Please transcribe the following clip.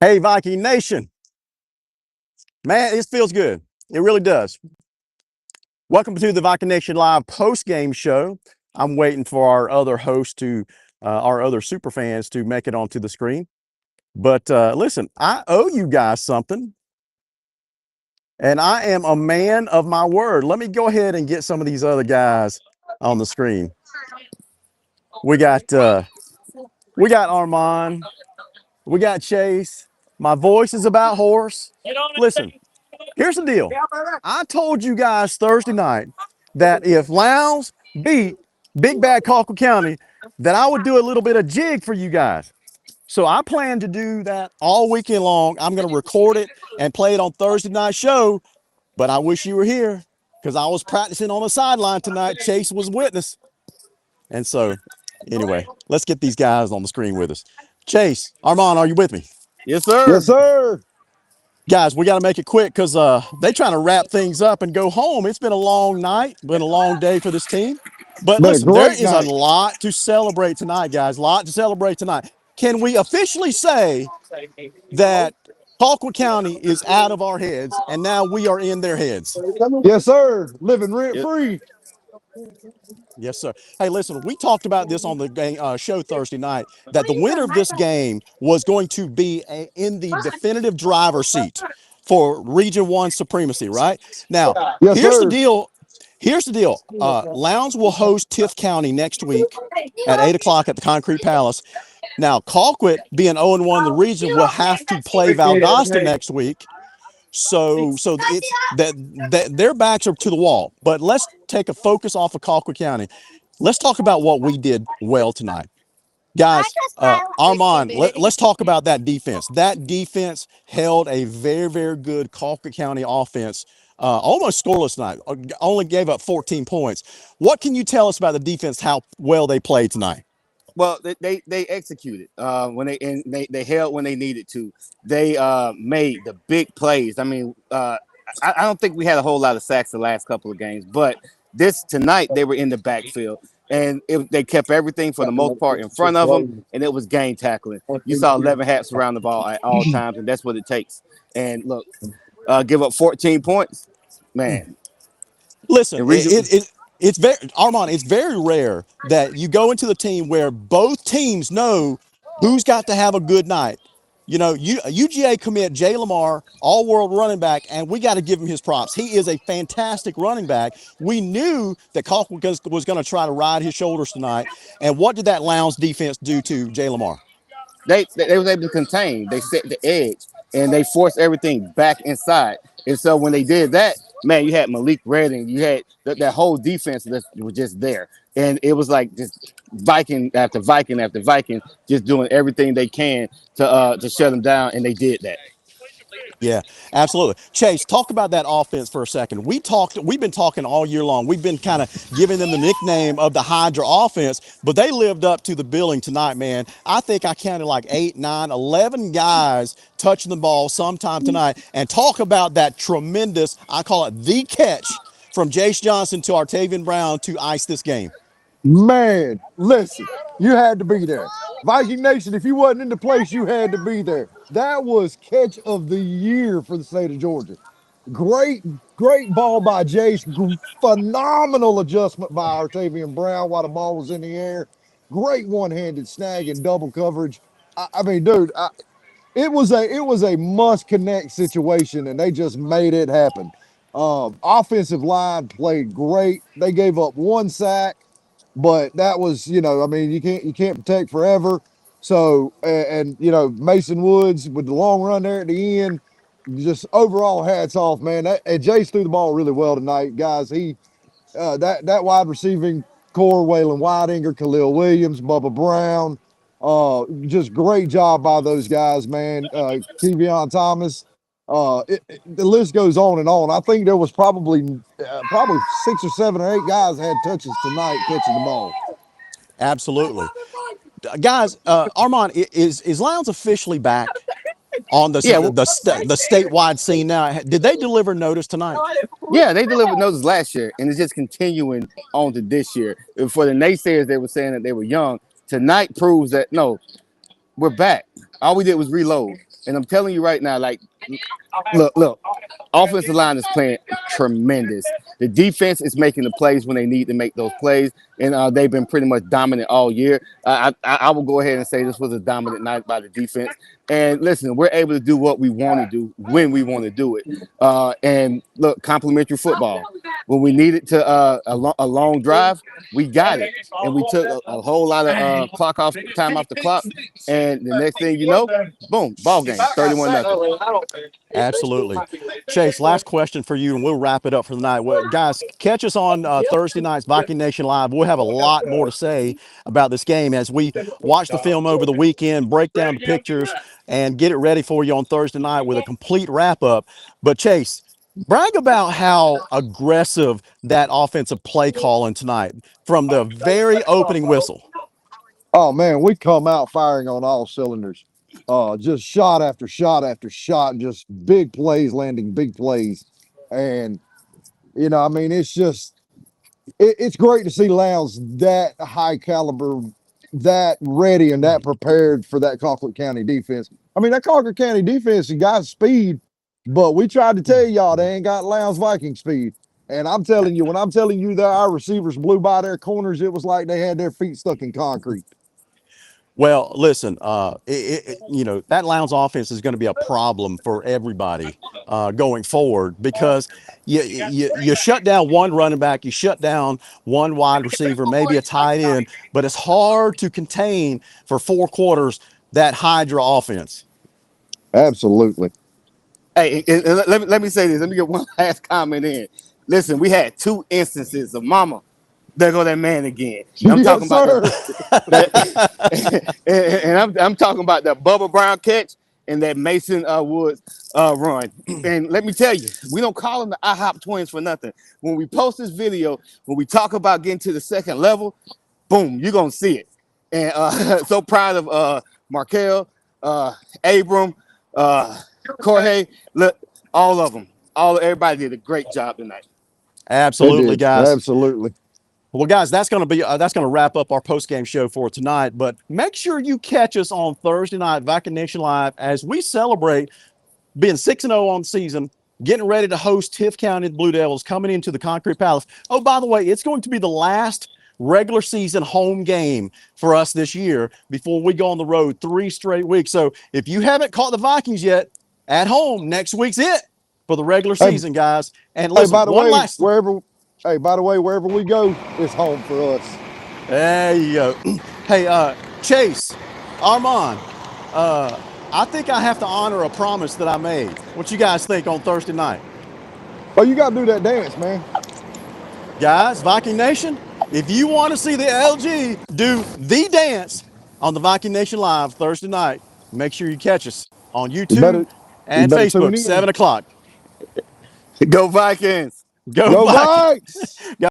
Hey, Viking Nation. Man, it feels good. It really does. Welcome to the Viking Nation Live post-game show. I'm waiting for our other host our other super fans to make it onto the screen. But listen, I owe you guys something. And I am a man of my word. Let me go ahead and get some of these other guys on the screen. We got Armand. We got Chase. My voice is about hoarse. Listen, here's the deal. I told you guys Thursday night that if Lowndes beat Big Bad Colquitt County, that I would do a little bit of jig for you guys. So I plan to do that all weekend long. I'm going to record it and play it on Thursday night show. But I wish you were here because I was practicing on the sideline tonight. Chase was witness. And so, anyway, let's get these guys on the screen with us. Chase, Armand, are you with me? Yes, sir. Yes, sir. Guys, we got to make it quick because they trying to wrap things up and go home. It's been a long night, been a long day for this team. But Been a listen, there great is a night. lot to celebrate tonight, guys. A lot to celebrate tonight. Can we officially say that Colquitt County is out of our heads and now we are in their heads? Yes, sir. Living rent Yep. free. Yes, sir. Hey, listen, we talked about this on the game, show Thursday night, that the winner of this game was going to be in the definitive driver's seat for Region 1 supremacy, right? Now, Yes, here's the sir. deal. Here's the deal. Lowndes will host Tift County next week at 8 o'clock at the Concrete Palace. Now, Colquitt, being 0-1 in the region, will have to play Valdosta next week. So it's that their backs are to the wall. But let's take a focus off of Colquitt County. Let's talk about what we did well tonight. Guys, Armand, let's talk about that defense. That defense held a very, very good Colquitt County offense, almost scoreless tonight, only gave up 14 points. What can you tell us about the defense, how well they played tonight? Well, they executed when they held when they needed to. They made the big plays. I mean, I don't think we had a whole lot of sacks the last couple of games, but this tonight they were in the backfield and they kept everything for the most part in front of them, and it was game tackling. You saw 11 hats around the ball at all times, and that's what it takes. And look, give up 14 points, man. Listen, And region, it's very Armand. It's very rare that you go into the team where both teams know who's got to have a good night. You know, UGA commit Jay Lamar, all-world running back, and we got to give him his props. He is a fantastic running back. We knew that Colquitt was going to try to ride his shoulders tonight. And what did that Lowndes defense do to Jay Lamar? they was able to contain. They set the edge and they forced everything back inside. And so when they did that, man, you had Malik Redding, you had that whole defense that was just there, and it was like just Viking after Viking after Viking, just doing everything they can to shut them down, and they did that. Yeah, absolutely. Chase, talk about that offense for a second. We've been talking all year long. We've been kind of giving them the nickname of the Hydra offense, but they lived up to the billing tonight, man. I think I counted like 8, 9, 11 guys touching the ball sometime tonight. And talk about that tremendous, I call it the catch from Jace Johnson to Artavian Brown to ice this game. Man, listen, you had to be there. Viking Nation, if you wasn't in the place, you had to be there. That was catch of the year for the state of Georgia. Great ball by Jace. Phenomenal adjustment by Artavian Brown while the ball was in the air. Great one-handed snag and double coverage. I mean, dude, it was a must connect situation, and they just made it happen. Offensive line played great. They gave up 1 sack, but that was, I mean, you can't protect forever. So, and Mason Woods with the long run there at the end, just overall hats off, man. And Jace threw the ball really well tonight, guys. That wide receiving core, Waylon Whitinger, Khalil Williams, Bubba Brown, just great job by those guys, man. Kevion Thomas. The list goes on and on. I think there was probably 6 or 7 or 8 guys had touches tonight catching the ball. Absolutely. Guys, Armand, is Lowndes officially back on the Yeah, well, statewide scene now? Did they deliver notice tonight? yeah, they delivered notice last year, and it's just continuing on to this year. And for the naysayers, they were saying that they were young. Tonight proves that no, we're back. All we did was reload. And I'm telling you right now, like, look, offensive line is playing tremendous. The defense is making the plays when they need to make those plays, and they've been pretty much dominant all year. I will go ahead and say this was a dominant night by the defense. And listen, we're able to do what we want to do when we want to do it. And look, complimentary football. When we needed to a long drive, we got it, and we took a whole lot of clock off time off the clock. And the next thing you know, boom, ball game, 31-0. Absolutely. Chase, last question for you, and we'll wrap it up for the night. Well, guys, catch us on Thursday night's Viking Nation Live. We'll have a lot more to say about this game as we watch the film over the weekend, break down the pictures, and get it ready for you on Thursday night with a complete wrap-up. But, Chase, brag about how aggressive that offensive play calling tonight from the very opening whistle. Oh man, we come out firing on all cylinders. Just shot after shot after shot, and just big plays, landing big plays. And I mean, it's great to see Lowndes that high caliber, that ready and that prepared for that Colquitt County defense. I mean, that Colquitt County defense has got speed, but we tried to tell y'all they ain't got Lowndes Viking speed. And I'm telling you, when I'm telling you that our receivers blew by their corners, it was like they had their feet stuck in concrete. Well, listen, that Lowndes offense is going to be a problem for everybody going forward because you shut down one running back, you shut down one wide receiver, maybe a tight end, but it's hard to contain for 4 quarters that Hydra offense. Absolutely. Hey, let me say this. Let me get one last comment in. Listen, we had 2 instances of mama. There go that man again. I'm talking about and I'm talking about that Bubba Brown catch and that Mason Woods run. And let me tell you, we don't call them the IHOP twins for nothing. When we post this video, when we talk about getting to the second level, boom, you're gonna see it. And so proud of Markel, Abram, Jorge, look, all of them. Everybody did a great job tonight. Absolutely, guys. Absolutely. Well, guys, that's going to wrap up our post-game show for tonight. But make sure you catch us on Thursday night, Viking Nation Live, as we celebrate being 6-0 on the season, getting ready to host Tiff County Blue Devils coming into the Concrete Palace. Oh, by the way, it's going to be the last regular season home game for us this year before we go on the road 3 straight weeks. So if you haven't caught the Vikings yet at home, next week's it for the regular season, guys. And listen, by the way, wherever we go, it's home for us. There you go. Hey, Chase, Armand, I think I have to honor a promise that I made. What you guys think on Thursday night? Oh, you got to do that dance, man. Guys, Viking Nation, if you want to see the LG do the dance on the Viking Nation Live Thursday night, make sure you catch us on YouTube and Facebook, 7 o'clock. Go Vikings. Go Vikings. Vikes.